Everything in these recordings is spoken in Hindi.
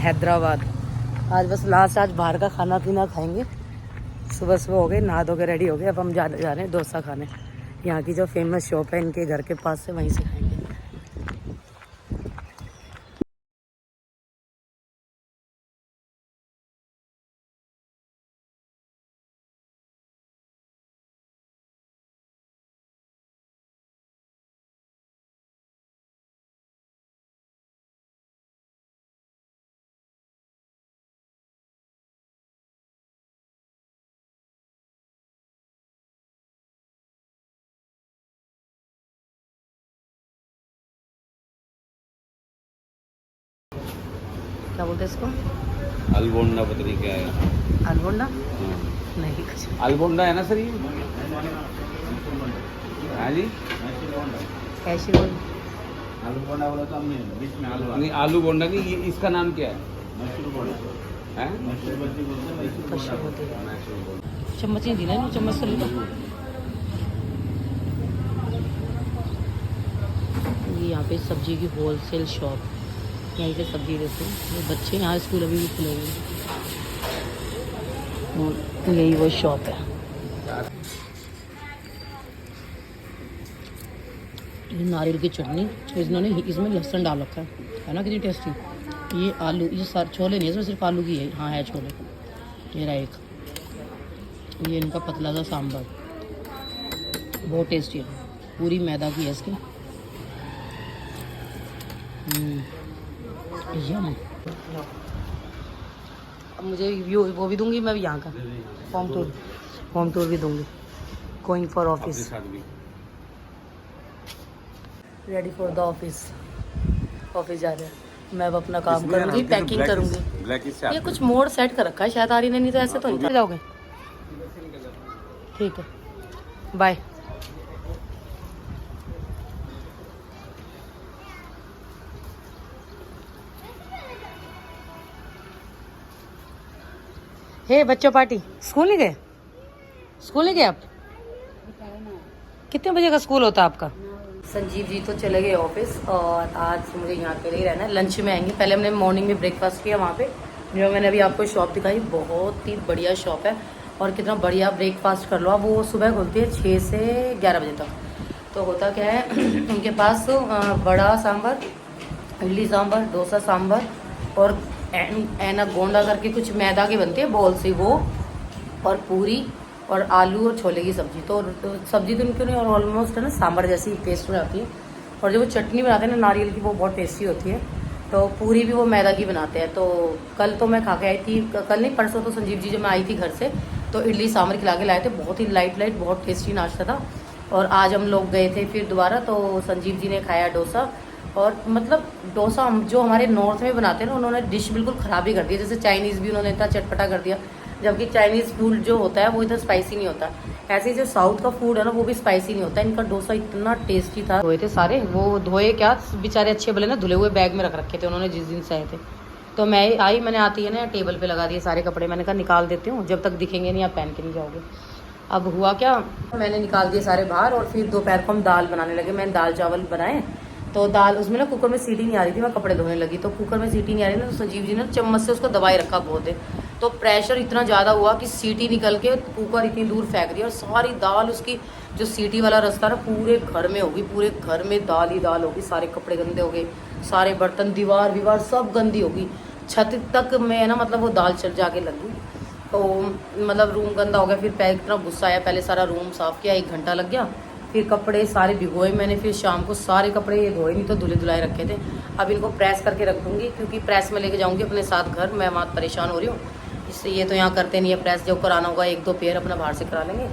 हैदराबाद। आज बस लास्ट आज बाहर का खाना पीना खाएंगे। सुबह सुबह हो गए, नहा धो के रेडी हो गए। अब हम जा रहे हैं डोसा खाने। यहाँ की जो फेमस शॉप है इनके घर के पास से, वहीं से खाएंगे। क्या बोलते हैं इसको? अलबोंडा पता नहीं क्या है। अलबोंडा नहीं कुछ। अलबोंडा है ना सर ये? हाँ जी, कैशी रोल। आलू बोंडा बोला तो हमने, बीच में आलू नहीं, आलू बोंडा नहीं। ये इसका नाम क्या है? चम्मच ही दी ना, चम्मच से लो। ये यहाँ पे सब्जी की होलसेल शॉप, यहीं से सब्जी देते हैं। ये बच्चे यहाँ स्कूल अभी भी खुले हुए हैं। यही वो शॉप है। ये नारियल की चटनी, इन्होंने इसमें लहसुन डाल रखा है ना, कितनी टेस्टी। ये आलू, ये सारे छोले नहीं है, इसमें सिर्फ आलू की है। हाँ है छोले। ये रहा एक। ये इनका पतला सा सांभर, बहुत टेस्टी है। पूरी मैदा की है इसकी। यम। अब मुझे वो भी दूंगी मैं यहाँ का होम टूर भी दूंगी। Going for office, ready for the office जा रहे हैं। मैं अब अपना काम करूँगी, पैकिंग करूँगी। ये कुछ मोड सेट कर रखा है शायद आरी ने, नहीं तो ऐसे तो नहीं जाओगे। ठीक है, बाय। हे बच्चों, पार्टी। स्कूल नहीं गए? स्कूल नहीं गए आप? कितने बजे का स्कूल होता है आपका? संजीव जी तो चले गए ऑफिस, और आज मुझे यहाँ के लिए रहना है। लंच में आएंगे। पहले हमने मॉर्निंग में ब्रेकफास्ट किया वहाँ पे, जो मैंने अभी आपको शॉप दिखाई। बहुत ही बढ़िया शॉप है, और कितना बढ़िया ब्रेकफास्ट कर लो आप। वो सुबह खुलती है 6 से 11 बजे तक। तो होता क्या है उनके पास बड़ा सांभर, इडली सांभर, डोसा सांभर, और एना गोंडा करके कुछ मैदा के बनते हैं बॉल से वो, और पूरी, और आलू और छोले की सब्जी। तो सब्जी तो उनकी नहीं, और ऑलमोस्ट है ना सांभर जैसी टेस्ट में आती है। और जो वो चटनी बनाते हैं ना नारियल की, वो बहुत टेस्टी होती है। तो पूरी भी वो मैदा की बनाते हैं। तो कल तो मैं खा के आई थी, कल नहीं परसों, तो संजीव जी जब मैं आई थी घर से तो इडली सांभर खिला के लाए थे। बहुत ही लाइट बहुत टेस्टी नाश्ता था। और आज हम लोग गए थे फिर दोबारा, तो संजीव जी ने खाया डोसा। और मतलब डोसा हम जो हमारे नॉर्थ में बनाते हैं ना, उन्होंने डिश बिल्कुल ख़राब ही कर दी। जैसे चाइनीज़ भी उन्होंने इतना चटपटा कर दिया, जबकि चाइनीज़ फूड जो होता है वो इतना स्पाइसी नहीं होता। ऐसे जो साउथ का फूड है ना, वो भी स्पाइसी नहीं होता। इनका डोसा इतना टेस्टी था। धोए थे सारे, वो धोए क्या बेचारे अच्छे भले ना, धुले हुए बैग में रख रखे थे उन्होंने जिस दिन से आए थे। तो मैं आई, मैंने आती है ना टेबल पे लगा दिए सारे कपड़े। मैंने कहा निकाल देती हूँ, जब तक दिखेंगे नहीं आप पहन के नहीं जाओगे। अब हुआ क्या, मैंने निकाल दिए सारे बाहर, और फिर दोपहर को हम दाल बनाने लगे। मैंने दाल चावल बनाए। तो दाल उसमें ना कुकर में सीटी नहीं आ रही थी, मैं कपड़े धोने लगी तो कुकर में सीटी नहीं आ रही ना, तो संजीव जी ने चम्मच से उसको दबाई रखा बहुत देर। तो प्रेशर इतना ज़्यादा हुआ कि सीटी निकल के कुकर इतनी दूर फेंक दिया, और सारी दाल उसकी जो सीटी वाला रास्ता ना पूरे घर में होगी। पूरे घर में दाल ही दाल होगी। सारे कपड़े गंदे हो गए, सारे बर्तन, दीवार सब गंदी होगी। छत तक में ना मतलब वो दाल चल जाके लगी। तो मतलब रूम गंदा हो गया। फिर पहले इतना गुस्सा आया, पहले सारा रूम साफ़ किया, 1 घंटा लग गया। फिर कपड़े सारे भिगोए मैंने। फिर शाम को सारे कपड़े ये धोए नहीं तो धुले धुलाए रखे थे। अब इनको प्रेस करके रख दूँगी, क्योंकि प्रेस में लेके जाऊँगी अपने साथ घर। मैं वहाँ परेशान हो रही हूँ इससे। ये तो यहाँ करते नहीं है प्रेस, जो कराना होगा 1-2 पेयर अपना बाहर से करा लेंगे।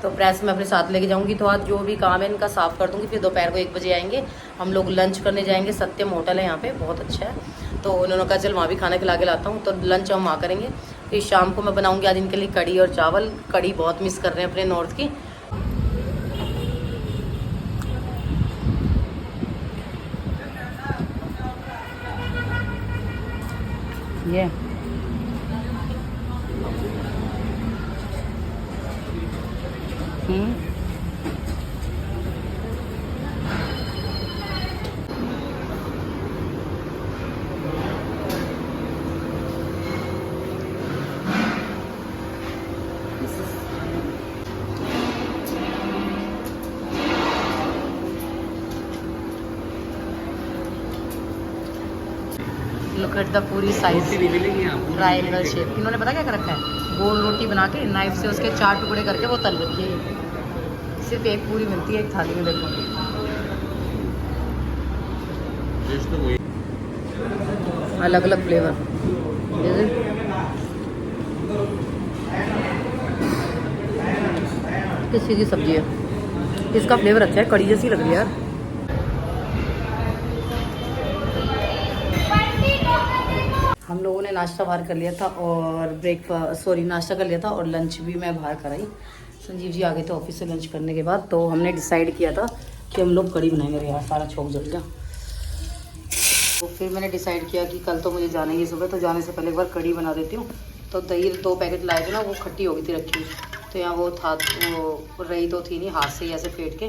तो प्रेस में अपने साथ लेके जाऊँगी। तो आज जो भी काम है इनका साफ़ कर दूँगी। फिर दोपहर को 1 बजे आएंगे, हम लोग लंच करने जाएंगे। सत्यम होटल है यहाँ पे, बहुत अच्छा है। तो उन्होंने कहा चल वहाँ भी खाना खिला के लाता हूँ। तो लंच हम वहाँ करेंगे। फिर शाम को मैं बनाऊँगी आज इनके लिए कड़ी और चावल। कड़ी बहुत मिस कर रहे हैं अपने नॉर्थ की। ये लुक एट द पूरी साइज रोटी नहीं मिलेगी यहाँ पूरी ट्रायंगल मिलेगी। शेप। इन्होंने पता क्या कर रखा है, गोल रोटी बना के नाइफ से उसके 4 टुकड़े करके वो तल रखी है। सिर्फ एक पूरी मिलती है एक थाली में, देखो। टेस्ट तो वही। अलग अलग फ्लेवर। किस चीज़ की सब्जी है, इसका फ्लेवर अच्छा है, कड़ी जैसी लग रही है यार। हम लोगों ने नाश्ता बाहर कर लिया था और नाश्ता कर लिया था और लंच भी मैं बाहर कराई। संजीव जी आ गए थे ऑफिस से लंच करने के बाद, तो हमने डिसाइड किया था कि हम लोग कड़ी बनाएंगे। यार सारा छोंक जल गया। तो फिर मैंने डिसाइड किया कि कल तो मुझे जाना ही है सुबह, तो जाने से पहले एक बार कड़ी बना देती हूँ। तो दही 2 पैकेट लाए थे ना, वो खट्टी हो गई थी रखी, तो यहाँ वो था, वो रही तो थी नहीं, हाथ से ही ऐसे फेंट के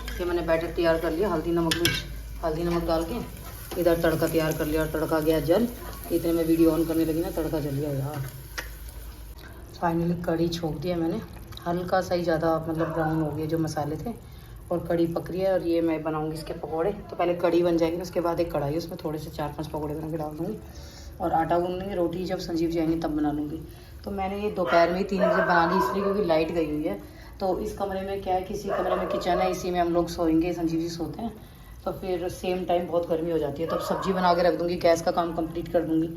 फिर मैंने बैटर तैयार कर लिया। हल्दी नमक डाल के इधर तड़का तैयार कर लिया और तड़का गया जल। इतने में वीडियो ऑन करने लगी ना, तड़का जल गया यार। फाइनली कड़ी छोंक दिया मैंने, हल्का सा ही, ज़्यादा मतलब ब्राउन हो गया जो मसाले थे, और कड़ी पक रही है। और ये मैं बनाऊंगी इसके पकोड़े। तो पहले कड़ी बन जाएगी ना, उसके बाद एक कढ़ाई, उसमें थोड़े से 4-5 पकोड़े बना के डाल दूँगी और आटा गूंद लूँगी। रोटी जब संजीव जी आएंगे तब बना लूँगी। तो मैंने ये दोपहर में ही 3 बजे बना ली, इसलिए क्योंकि लाइट गई हुई है। तो इस कमरे में क्या है, किसी कमरे में किचन है, इसी में हम लोग सोएंगे, संजीव जी सोते हैं। तो फिर सेम टाइम बहुत गर्मी हो जाती है, तो सब्जी बना के रख दूँगी, गैस का काम कंप्लीट कर दूँगी।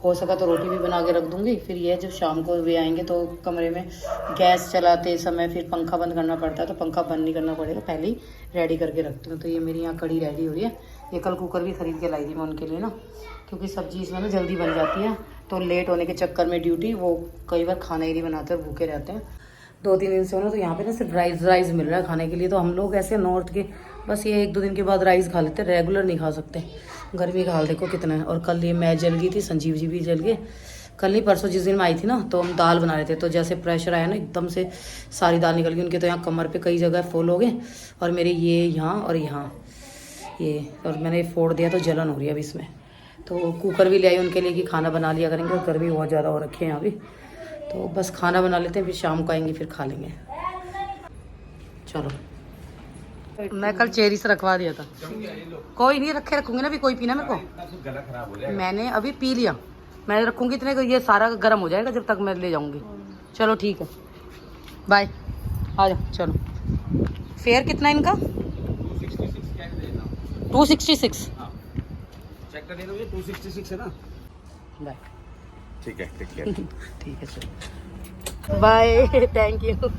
हो सका तो रोटी भी बना के रख दूँगी। फिर ये जब शाम को वे आएंगे तो कमरे में गैस चलाते समय फिर पंखा बंद करना पड़ता है, तो पंखा बंद नहीं करना पड़ेगा, पहले ही रेडी करके रखती हूँ। तो ये मेरी यहाँ कड़ी रेडी हो रही है। ये कल कुकर भी ख़रीद के लाई थी मैं उनके लिए ना, क्योंकि सब्ज़ी इसमें ना जल्दी बन जाती है। तो लेट होने के चक्कर में ड्यूटी, वो कई बार खाना ही नहीं बनाते और भूखे रहते हैं। 2-3 दिन से हो ना, तो यहाँ पे ना सिर्फ राइस मिल रहा है खाने के लिए। तो हम लोग ऐसे नॉर्थ के बस ये 1-2 दिन के बाद राइस खा लेते, रेगुलर नहीं खा सकते। गर्मी का हाल देखो कितना है। और कल ये मैं जल गई थी, संजीव जी भी जल गए। कल नहीं परसों जिस दिन मैं आई थी ना, तो हम दाल बना रहे थे, तो जैसे प्रेशर आया ना, एकदम से सारी दाल निकल गई। उनके तो यहाँ कमर पे कई जगह फूल हो गए, और मेरे ये यहाँ और यहाँ ये, और मैंने फोड़ दिया, तो जलन हो रही है अभी इसमें। तो कुकर भी ले आई उनके लिए कि खाना बना लिया करेंगे, और गर्मी बहुत ज़्यादा हो रखी है यहाँ भी। तो बस खाना बना लेते हैं, फिर शाम को आएंगे फिर खा लेंगे। चलो, मैं कल चेरी से रखवा दिया था, कोई नहीं, रखूंगी ना, भी कोई पीना मेरे को। गला खराब हो जाएगा। मैंने अभी पी लिया, मैं रखूंगी इतने को, ये सारा गर्म हो जाएगा जब तक मैं ले जाऊंगी। चलो ठीक है, बाय, आ जाओ। चलो, फेयर कितना है इनका? 266। चेक कर लेना, 266 है ना। बाय। ठीक है, ठीक है। ठीक है, चलो बाय, थैंक यू।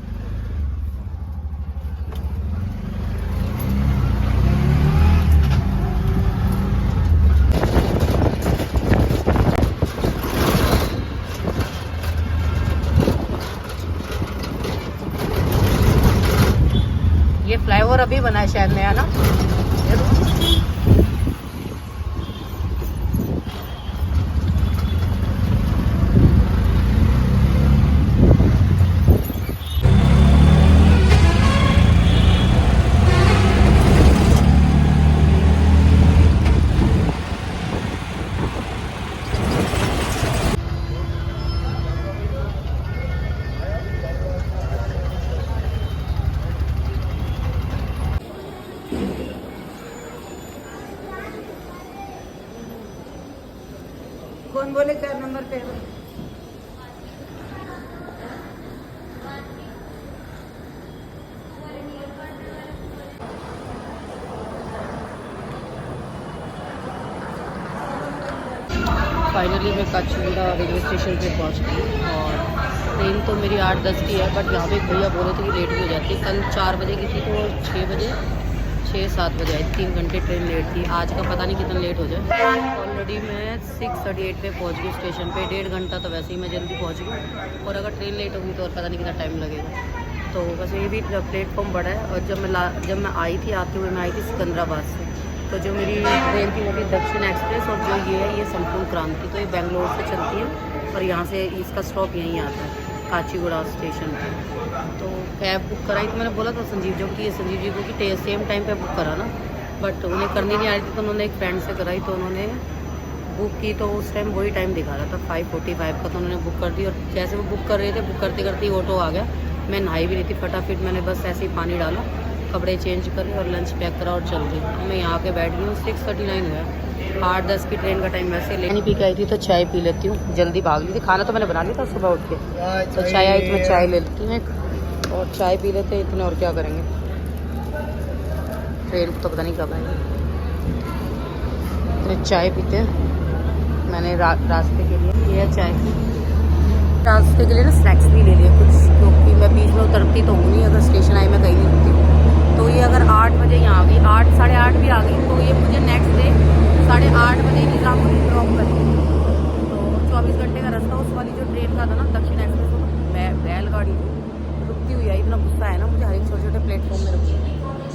ये फ्लाईओवर अभी बना है शायद नया ना। कौन बोले 4 नंबर पे? फाइनली मैं काचीगुड़ा रेलवे स्टेशन पे पहुंच गई, और ट्रेन तो मेरी 8-10 की है, बट यहाँ पे एक भैया बोल रहे थे कि लेट भी हो जाती है। कल 4 बजे की थी, तो 6-7 बजे आई, 3 घंटे ट्रेन लेट थी। आज का पता नहीं कितना लेट हो जाए। ऑलरेडी मैं 6:38 पे पहुँच गई स्टेशन पे, 1.5 घंटा तो वैसे ही मैं जल्दी पहुँच गई, और अगर ट्रेन लेट होगी तो और पता नहीं कितना टाइम लगेगा। तो बस ये भी प्लेटफॉर्म बड़ा है। और जब मैं आई थी, आते हुए मैं आई थी सिकंदराबाद से, तो जो मेरी ट्रेन थी वो भी दक्षिण एक्सप्रेस, और जो ये है ये संपूर्ण क्रांति। तो ये बेंगलोर से चलती है, और यहाँ से इसका स्टॉप यहीं आता है, काचीगुड़ा स्टेशन पे। तो कैब बुक कराई, तो मैंने बोला था संजीव जी को कि सेम टाइम पे बुक करा ना, बट उन्हें करनी नहीं आ रही थी, तो उन्होंने एक फ्रेंड से कराई, तो उन्होंने बुक की। तो उस टाइम वही टाइम दिखा रहा था 5:45 का, तो उन्होंने बुक कर दी। और जैसे वो बुक कर रहे थे, बुक करते करते ही ऑटो आ गया। मैं नहाई भी नहीं थी, फटाफट मैंने बस ऐसे ही पानी डाला, कपड़े चेंज करे और लंच पैक करा और चल गई। मैं यहाँ के बैठ गई हूँ। 6:39 हुआ है, 8-10 की ट्रेन का टाइम वैसे ले नहीं पी के आई थी तो चाय पी लेती हूँ, जल्दी भाग ली थी। खाना तो मैंने बना लिया था सुबह उठ के, तो चाय आई तो मैं चाय ले लेती हूँ एक, और चाय पी लेते हैं इतने, और क्या करेंगे। ट्रेन तो पता नहीं कब आएगी। तो चाय पीते हैं। मैंने रास्ते के लिए लिया चाय, रास्ते के लिए ना स्नैक्स भी ले लिए कुछ, क्योंकि मैं बीच में उतरती तो हूँ नहीं, अगर स्टेशन आई मैं कहीं नहीं रुकती। तो ये अगर 8 बजे यहाँ आ गई, 8 साढ़े 8 भी आ गई, तो ये मुझे नेक्स्ट डे 8:30 बजे निज़ामुद्दीन ड्रॉप करेगी। तो 24 घंटे का रास्ता। उस वाली जो ट्रेन का था ना, दक्षिण एक्सप्रेस, बैलगाड़ी रुकती हुई आई। इतना गुस्सा है ना मुझे, हर एक छोटे छोटे प्लेटफॉर्म में रुकती है।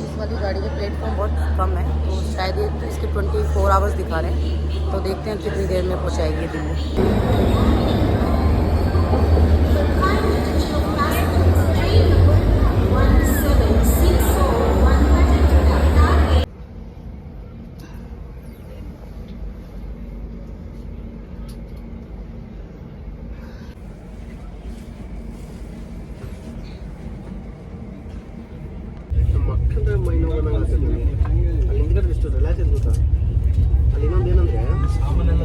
इस वाली गाड़ी के प्लेटफॉर्म बहुत कम है, तो शायद ये इसके 24 आवर्स दिखा रहे हैं। तो देखते हैं कितनी देर में पहुँचाएगी दिल्ली। ಮಕ್ಕಳ ಮೈನೋಗನ ಅಲ್ಲಿಂದ ಎಷ್ಟು ರಿಲ್ಯಾಕ್ಸ್ ಇರ್ಬೇಕು. ಅಲ್ಲಿ ಇನ್ನೊಂದು ಏನಂದ್ರೆ ಸಾಮಾನೆಲ್ಲ